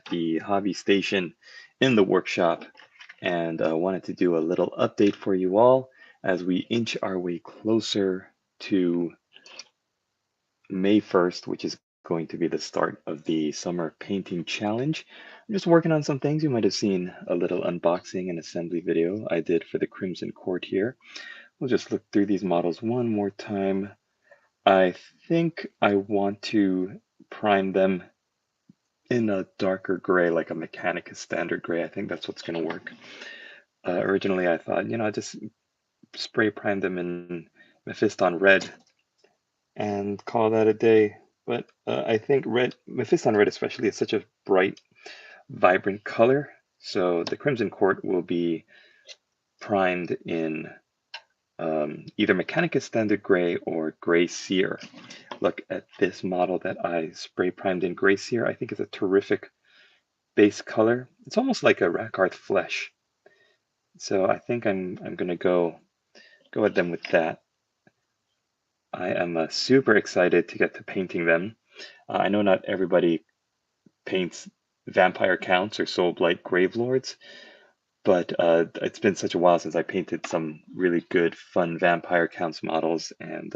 the hobby station in the workshop and wanted to do a little update for you all as we inch our way closer to May 1st, which is going to be the start of the Summer Painting Challenge. I'm just working on some things. You might have seen a little unboxing and assembly video I did for the Crimson Court here. We'll just look through these models one more time. I think I want to prime them in a darker gray, like a Mechanicus standard gray. I think that's what's going to work. Originally, I thought, just spray prime them in Mephiston red and call that a day. But I think Mephiston red especially, is such a bright, vibrant color. So the Crimson Court will be primed in either Mechanicus standard gray or gray sear. Look at this model that I spray primed in gray sear. I think it's a terrific base color. It's almost like a Rakarth flesh. So I think I'm gonna go at them with that. I am super excited to get to painting them. I know not everybody paints Vampire Counts or Soulblight Gravelords, but it's been such a while since I painted some really good, fun Vampire Counts models, and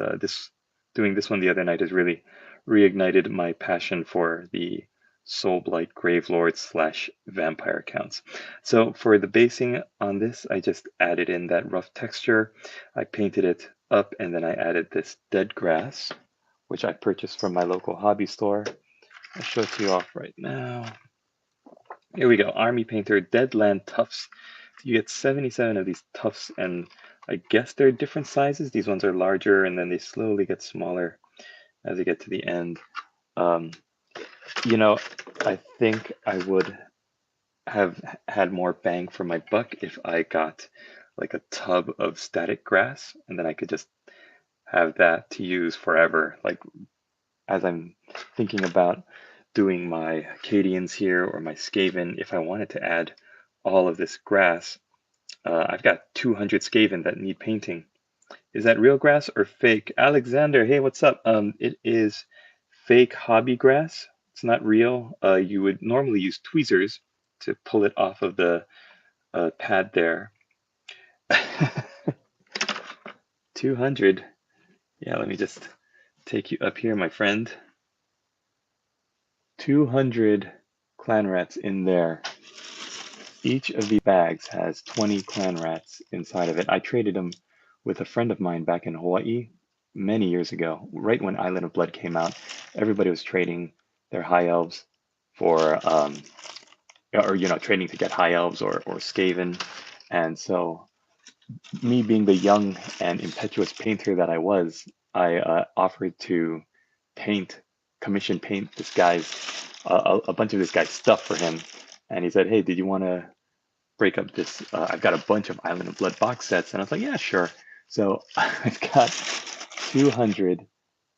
doing this one the other night has really reignited my passion for the Soulblight Gravelord / Vampire Counts. So for the basing on this, I just added in that rough texture. I painted it up, and then I added this dead grass, which I purchased from my local hobby store. I'll show it to you off right now. Here we go, Army Painter Deadland Tufts. You get 77 of these tufts, and I guess they're different sizes. These ones are larger, and then they slowly get smaller as you get to the end. I think I would have had more bang for my buck if I got like a tub of static grass, and then I could just have that to use forever. Like as I'm thinking about doing my Acadians here or my Skaven, if I wanted to add all of this grass, I've got 200 Skaven that need painting. Is that real grass or fake? Alexander, hey, what's up? It is fake hobby grass. It's not real. You would normally use tweezers to pull it off of the pad there. 200. Yeah, let me just take you up here, my friend. 200 clan rats in there. Each of these bags has 20 clan rats inside of it. I traded them with a friend of mine back in Hawaii many years ago, right when Island of Blood came out. Everybody was trading their high elves for, trading to get high elves or Skaven. And so, me being the young and impetuous painter that I was, I offered to commission paint this guy's, a bunch of this guy's stuff for him. And he said, hey, did you want to break up this? I've got a bunch of Island of Blood box sets. And I was like, yeah, sure. So I've got 200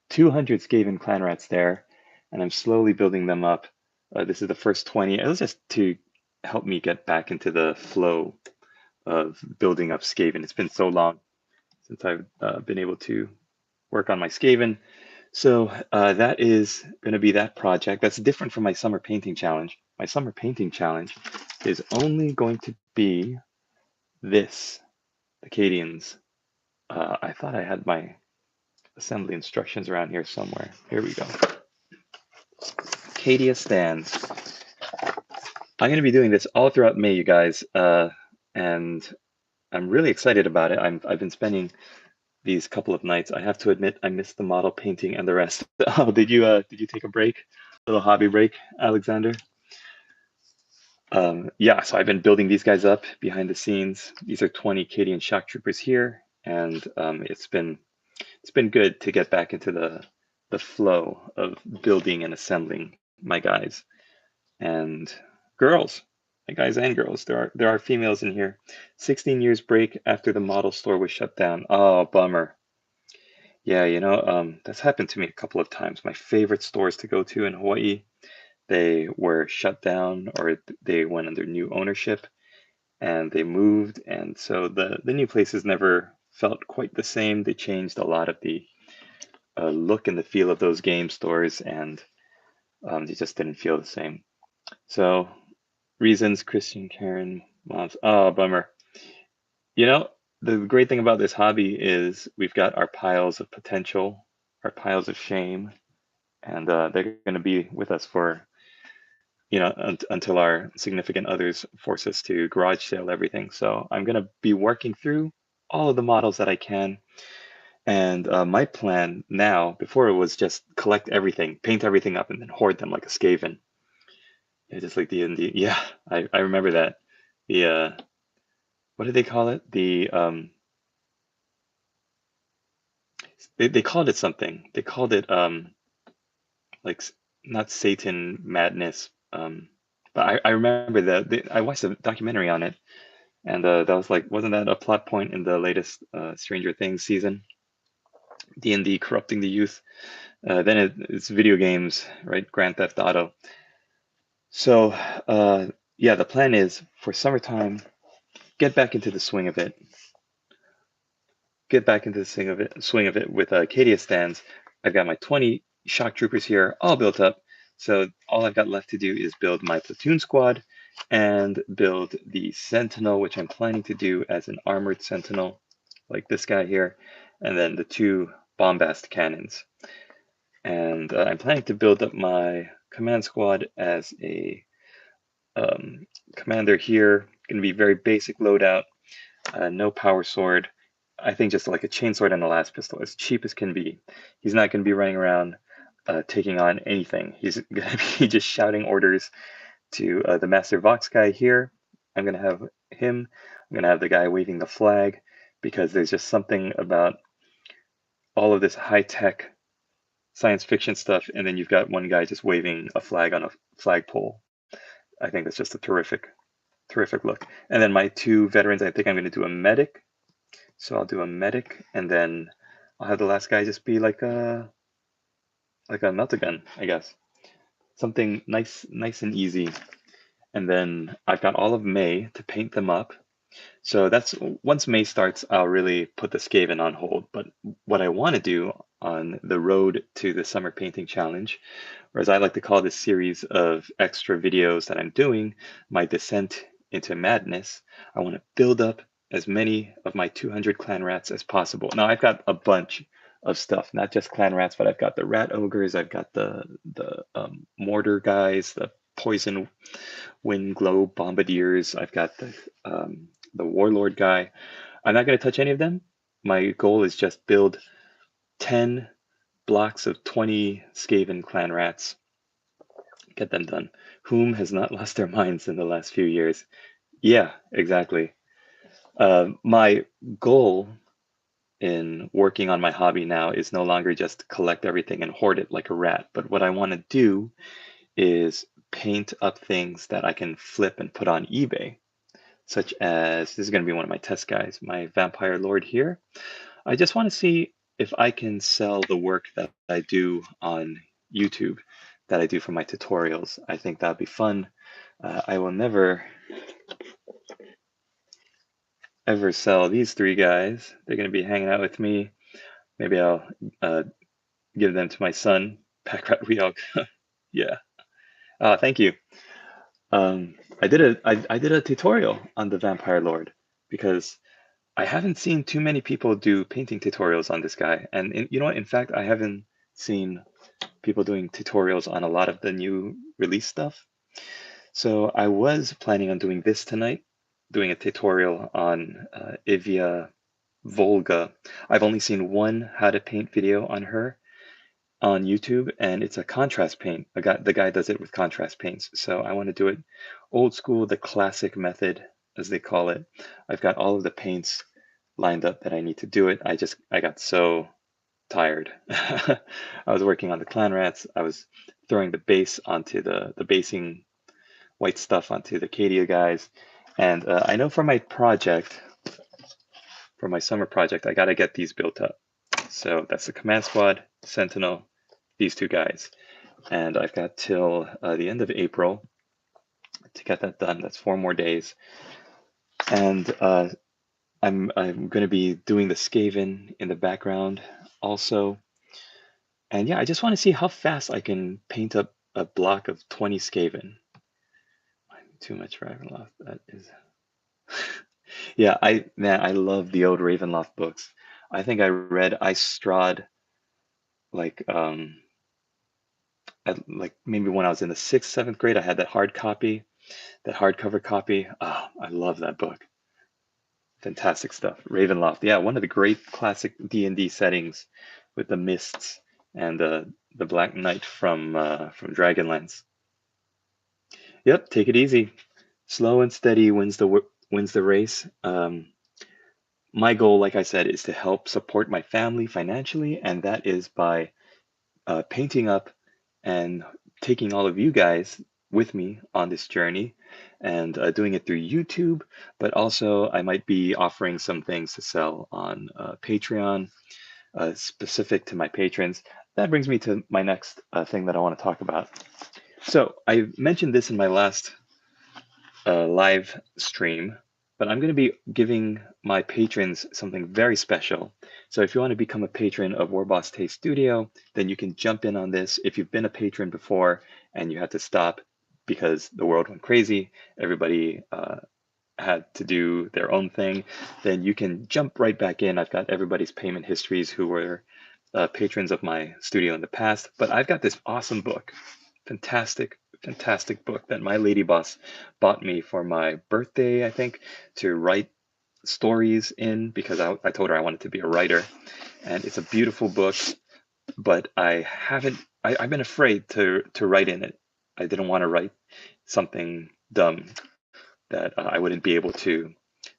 Skaven clan rats there, and I'm slowly building them up. This is the first 20. It was just to help me get back into the flow of building up Skaven. It's been so long since I've been able to work on my Skaven. So that is going to be that project. That's different from my summer painting challenge. My summer painting challenge is only going to be this, Acadians. I thought I had my assembly instructions around here somewhere. Here we go. Acadia stands. I'm going to be doing this all throughout May, you guys, and I'm really excited about it. I've been spending these couple of nights. I have to admit, I missed the model painting and the rest. Oh, did you take a break? A little hobby break, Alexander? Yeah, so I've been building these guys up behind the scenes. These are 20 Acadian shock troopers here, and it's been good to get back into the flow of building and assembling my guys and girls. My guys and girls. There are females in here. 16 years break after the model store was shut down. Oh, bummer. Yeah, that's happened to me a couple of times. My favorite stores to go to in Hawaii, they were shut down or they went under new ownership and they moved. And so the new places never felt quite the same. They changed a lot of the look and the feel of those game stores, and they just didn't feel the same. So reasons, Christian, Karen, moms. Oh, bummer. You know, the great thing about this hobby is we've got our piles of potential, our piles of shame, and they're going to be with us for, until our significant others force us to garage sale everything. So I'm going to be working through all of the models that I can. And my plan now, before it was just collect everything, paint everything up, and then hoard them like a Skaven. Yeah, just like yeah, I remember that. The what did they call it? They called it something. They called it like not Satan madness. But I remember that I watched a documentary on it, and that was like, wasn't that a plot point in the latest Stranger Things season? D&D corrupting the youth. Then it's video games, right? Grand Theft Auto. So yeah, the plan is for summertime, get back into the swing of it. Get back into the swing of it with Cadia stands. I've got my 20 shock troopers here all built up. So all I've got left to do is build my platoon squad and build the sentinel, which I'm planning to do as an armored sentinel, like this guy here, and then the 2 bombast cannons. And I'm planning to build up my command squad as a commander here. Going to be very basic loadout, no power sword. I think just like a chainsword and a last pistol, as cheap as can be. He's not going to be running around taking on anything. He's going to be just shouting orders to the Master Vox guy here. I'm going to have him. I'm going to have the guy waving the flag, because there's just something about all of this high-tech science fiction stuff, and then you've got one guy just waving a flag on a flagpole. I think that's just a terrific look. And then my 2 veterans, I think I'm going to do a medic. So I'll do a medic, and then I'll have the last guy just be like a melt-a-gun, I guess. Something nice and easy. And then I've got all of May to paint them up. So that's, once May starts, I'll really put the Skaven on hold. But what I want to do on the road to the Summer Painting Challenge, or as I like to call this series of extra videos that I'm doing, my descent into madness, I want to build up as many of my 200 clan rats as possible. Now I've got a bunch of stuff, not just clan rats, but I've got the rat ogres, I've got the mortar guys, the poison wind globe bombardiers, I've got the warlord guy. I'm not going to touch any of them. My goal is just build 10 blocks of 20 Skaven clan rats. Get them done. Whom has not lost their minds in the last few years? Yeah, exactly. My goal in working on my hobby now is no longer just collect everything and hoard it like a rat, but what I want to do is paint up things that I can flip and put on eBay, such as, this is going to be one of my test guys, my Vampire Lord here. I just want to see if I can sell the work that I do on YouTube, that I do for my tutorials. I think that'd be fun. I will never ever sell these 3 guys. They're going to be hanging out with me. Maybe I'll give them to my son, Packrat Weog. Yeah. Thank you. I did a tutorial on the Vampire Lord, because I haven't seen too many people do painting tutorials on this guy. And you know what? In fact, I haven't seen people doing tutorials on a lot of the new release stuff. So I was planning on doing this tonight, doing a tutorial on Ivia Volga. I've only seen one how to paint video on her on YouTube, and it's a contrast paint. The guy does it with contrast paints. So I want to do it old school, the classic method, as they call it. I've got all of the paints lined up that I need to do it. I got so tired. I was working on the clan rats. I was throwing the base onto the basing white stuff onto the Cadia guys. And I know for my project, for my summer project, I got to get these built up. So that's the command squad, sentinel, these 2 guys. And I've got till the end of April to get that done. That's 4 more days. And I'm going to be doing the Skaven in the background also. And yeah, I just want to see how fast I can paint up a block of 20 Skaven. too much for Ravenloft. That is, yeah. I love the old Ravenloft books. I think I read I Strahd like like maybe when I was in the sixth, seventh grade. I had that hard copy, that hardcover copy. Oh, I love that book. Fantastic stuff. Ravenloft, yeah, one of the great classic D&D settings with the mists and the Black Knight from Dragonlance. Yep, take it easy. Slow and steady wins the race. My goal, like I said, is to help support my family financially, and that is by painting up and taking all of you guys with me on this journey and doing it through YouTube, but also I might be offering some things to sell on Patreon specific to my patrons. That brings me to my next thing that I want to talk about. So I mentioned this in my last live stream, but I'm going to be giving my patrons something very special. So if you want to become a patron of Warboss Taste Studio, then you can jump in on this. If you've been a patron before and you had to stop because the world went crazy, everybody had to do their own thing, then you can jump right back in. I've got everybody's payment histories who were patrons of my studio in the past, but I've got this awesome book, fantastic book that my lady boss bought me for my birthday, I think, to write stories in because I told her I wanted to be a writer. And it's a beautiful book, but I've been afraid to write in it. I didn't want to write something dumb that I wouldn't be able to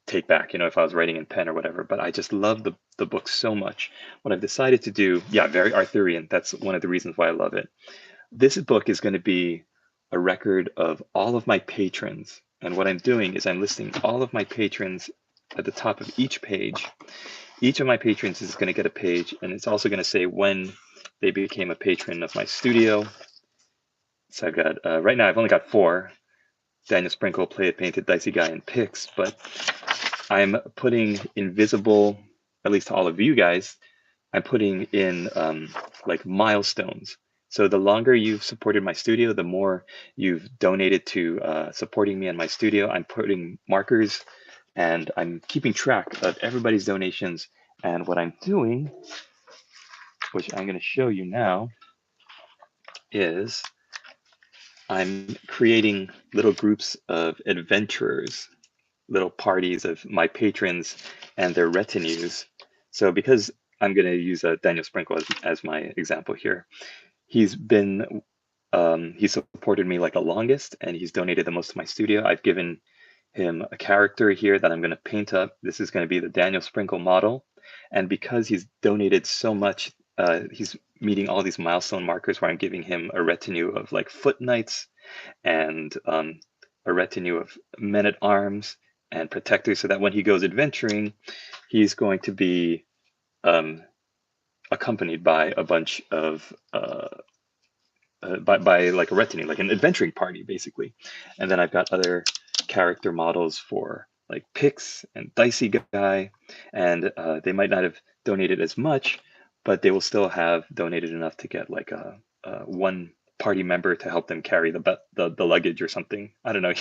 take back, if I was writing in pen or whatever. But I just love the book so much. What I've decided to do, yeah, very Arthurian. That's one of the reasons why I love it. This book is going to be a record of all of my patrons. And what I'm doing is I'm listing all of my patrons at the top of each page. Each of my patrons is going to get a page, and it's also going to say when they became a patron of my studio. So I've got, right now, I've only got 4. Daniel Sprinkle, Play It, Painted, Dicey Guy, and Pix, but I'm putting invisible, at least to all of you guys, I'm putting in like milestones. So the longer you've supported my studio, the more you've donated to supporting me and my studio. I'm putting markers and I'm keeping track of everybody's donations. And what I'm doing, which I'm going to show you now, is I'm creating little groups of adventurers, little parties of my patrons and their retinues. So because I'm going to use Daniel Sprinkle as my example here, he's supported me like the longest, and he's donated the most to my studio. I've given him a character here that I'm going to paint up. This is going to be the Daniel Sprinkle model. And because he's donated so much, he's meeting all these milestone markers where I'm giving him a retinue of like foot knights and a retinue of men-at-arms and protectors, so that when he goes adventuring, he's going to be accompanied by a bunch of by like a retinue, like an adventuring party, basically. And then I've got other character models for like Pix and Dicey Guy, and they might not have donated as much, but they will still have donated enough to get like a one party member to help them carry the luggage or something. I don't know.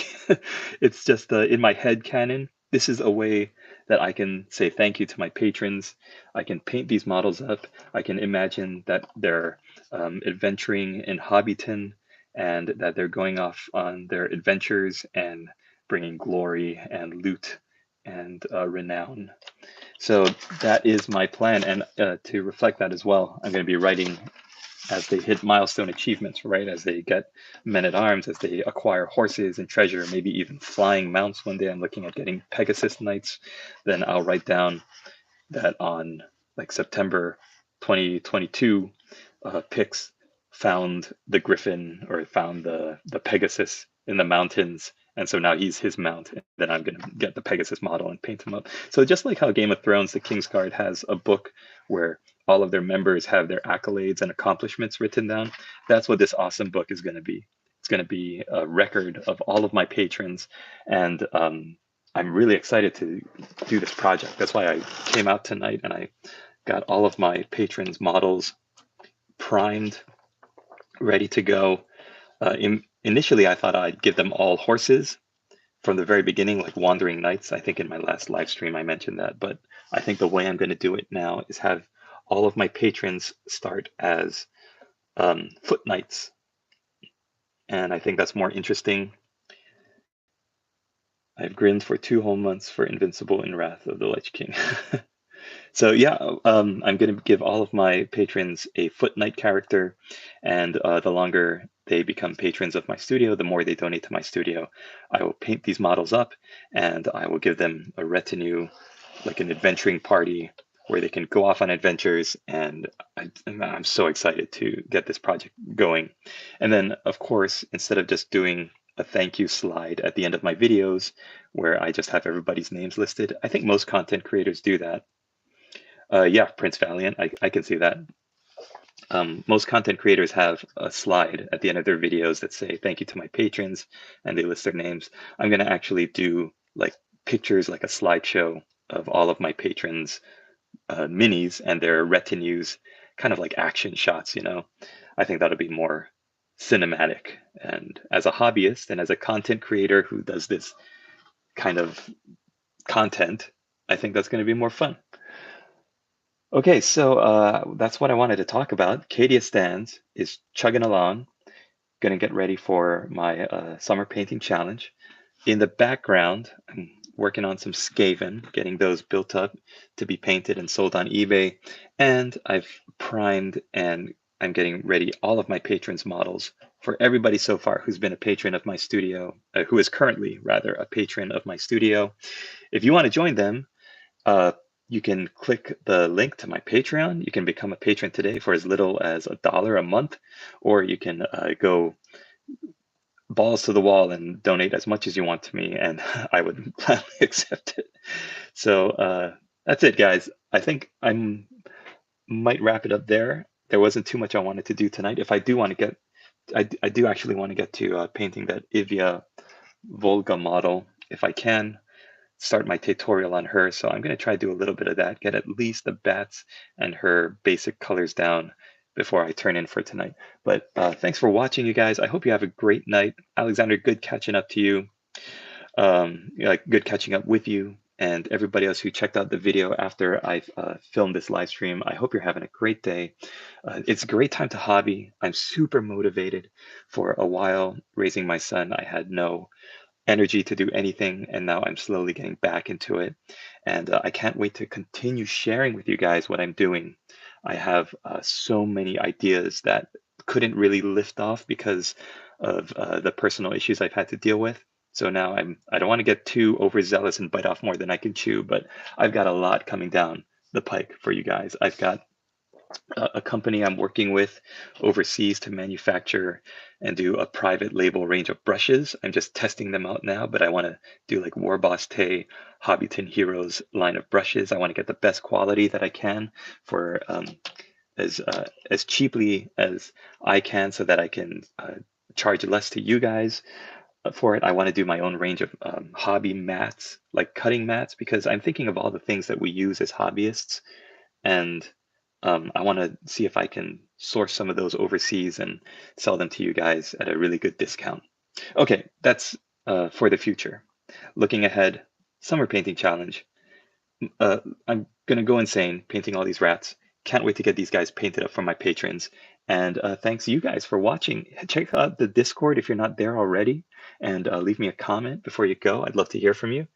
It's just in my head canon. This is a way that I can say thank you to my patrons. I can paint these models up. I can imagine that they're adventuring in Hobbiton and that they're going off on their adventures and bringing glory and loot and renown. So that is my plan. And to reflect that as well, I'm going to be writing as they hit milestone achievements, right? As they get men-at-arms, as they acquire horses and treasure, maybe even flying mounts. One day I'm looking at getting Pegasus Knights. Then I'll write down that on like September 2022, Pix found the Griffin or found the Pegasus in the mountains. And so now he's his mount. And then I'm going to get the Pegasus model and paint him up. So just like how Game of Thrones, the Kingsguard has a book where all of their members have their accolades and accomplishments written down, that's what this awesome book is going to be. It's going to be a record of all of my patrons. And I'm really excited to do this project. That's why I came out tonight and I got all of my patrons' models primed, ready to go. Initially, I thought I'd give them all horses, from the very beginning, like Wandering Nights. I think in my last live stream I mentioned that, but I think the way I'm going to do it now is have all of my patrons start as Foot Knights, and I think that's more interesting. I've grinned for 2 whole months for Invincible in Wrath of the Lich King. So yeah, I'm going to give all of my patrons a Foot Knight character, and the longer they become patrons of my studio, the more they donate to my studio. I will paint these models up, and I will give them a retinue, like an adventuring party, where they can go off on adventures. And I'm so excited to get this project going. And then, of course, instead of just doing a thank you slide at the end of my videos where I just have everybody's names listed, I think most content creators do that. Yeah, Prince Valiant, I can see that. Most content creators have a slide at the end of their videos that say thank you to my patrons, and they list their names. I'm going to actually do like pictures, like a slideshow of all of my patrons' minis and their retinues, kind of like action shots, you know. I think that'll be more cinematic. And as a hobbyist and as a content creator who does this kind of content, I think that's going to be more fun. Okay, so that's what I wanted to talk about. Cadia Stands is chugging along, gonna get ready for my summer painting challenge. In the background, I'm working on some Skaven, getting those built up to be painted and sold on eBay. And I've primed and I'm getting ready all of my patrons' models for everybody so far who's been a patron of my studio, who is currently rather a patron of my studio. If you want to join them, uh, you can click the link to my Patreon. You can become a patron today for as little as $1 a month, or you can go balls to the wall and donate as much as you want to me, and I would gladly accept it. So that's it, guys. I think I might wrap it up there. There wasn't too much I wanted to do tonight. If I do want to get, I do actually want to get to painting that Ivia Volga model if I can start my tutorial on her. So I'm going to try to do a little bit of that, get at least the bats and her basic colors down before I turn in for tonight. But thanks for watching, you guys. I hope you have a great night. Alexander, good catching up to you. Like good catching up with you and everybody else who checked out the video after I've filmed this live stream. I hope you're having a great day. It's a great time to hobby. I'm super motivated. For a while raising my son, I had no energy to do anything, and now I'm slowly getting back into it. And I can't wait to continue sharing with you guys what I'm doing. I have so many ideas that couldn't really lift off because of the personal issues I've had to deal with. So now I don't want to get too overzealous and bite off more than I can chew, but I've got a lot coming down the pike for you guys. I've got a company I'm working with overseas to manufacture and do a private label range of brushes. I'm just testing them out now, but I want to do like Warboss Tay, Hobbiton Heroes line of brushes. I want to get the best quality that I can for as cheaply as I can, so that I can charge less to you guys for it. I want to do my own range of hobby mats, like cutting mats, because I'm thinking of all the things that we use as hobbyists, and I want to see if I can source some of those overseas and sell them to you guys at a really good discount. Okay, that's for the future. Looking ahead, summer painting challenge. I'm gonna go insane painting all these rats. Can't wait to get these guys painted up for my patrons. And thanks you guys for watching. Check out the Discord if you're not there already, and leave me a comment before you go. I'd love to hear from you.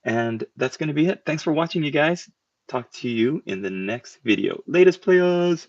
And that's gonna be it. Thanks for watching, you guys. Talk to you in the next video. Latest, players!